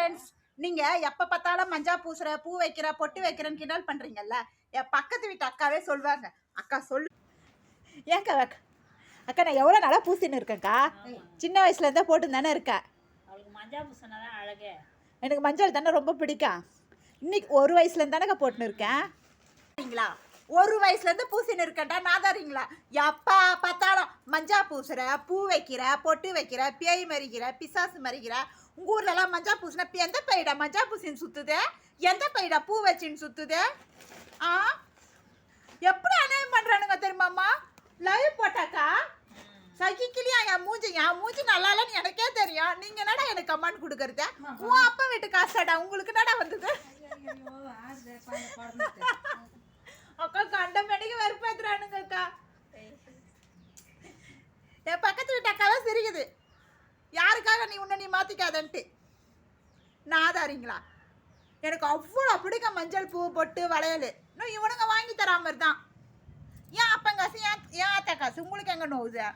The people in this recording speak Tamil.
ஃப்ரெண்ட்ஸ், நீங்க எப்ப பார்த்தாலும் மஞ்சா பூசுற, பூ வைக்கிற, பொட்டு வைக்கிறேன்னு கிண்டல் பண்றீங்கல்ல. என் பக்கத்து வீட்டு அக்காவே சொல்வாங்க. அக்கா சொல்லு. ஏன்க்கா அக்கா நான் எவ்வளோ நாளாக பூசின்னு இருக்கேன்க்கா. சின்ன வயசுல இருந்தா போட்டு தானே இருக்கேன். அவளுக்கு மஞ்சா பூசினாதான் அழகு. எனக்கு மஞ்சள் தானே ரொம்ப பிடிக்கும். இன்னைக்கு ஒரு வயசுல இருந்தானே போட்டுன்னு இருக்கேன். ஒரு வயசுல இருந்து பூசின்னு இருக்கேன்டா நாதாரிங்களா. எப்பா பார்த்தாலும் மஞ்சா பூசுற, பூ வைக்கிற, பொட்டு வைக்கிற, பேய் மறிக்கிற, பிசாசு மறிக்கிற. உங்க ஊர்ல எல்லாம் மஞ்சா பூசினா எந்த பையடா மஞ்சா பூசின்னு சுத்துது, எந்த பையடா பூ வச்சின்னு சுத்துது? ஆ எப்படி அநியாயம் பண்றானுங்க தெரியுமாம்மா. லைவ் போட்டாக்கா சகிக்கலையா என் மூஞ்சி நல்லா இல்லைன்னு எனக்கே தெரியும். நீங்க என்னடா எனக்கு கமெண்ட் கொடுக்கறது? உன் அப்பா வீட்டு காசாடா உங்களுக்கு என்னடா வந்தது? அக்கா கண்ட மணிக்கு வெறுப்பேத்துறானுங்க அக்கா. என் பக்கத்து வீட்டு அக்காவே சிரிக்குது. யாருக்காக நீ உன்னை நீ மாத்திக்காதன்ட்டு. நாதாரிங்களா. எனக்கு அவ்வளோ பிடிக்கும் மஞ்சள் பூ பொட்டு வளையல். இன்னும் இவனுங்க வாங்கி தராம தான். ஏன் அப்பங்க காசு ஏன் ஆத்தா காசு உங்களுக்கு எங்க நோவுது?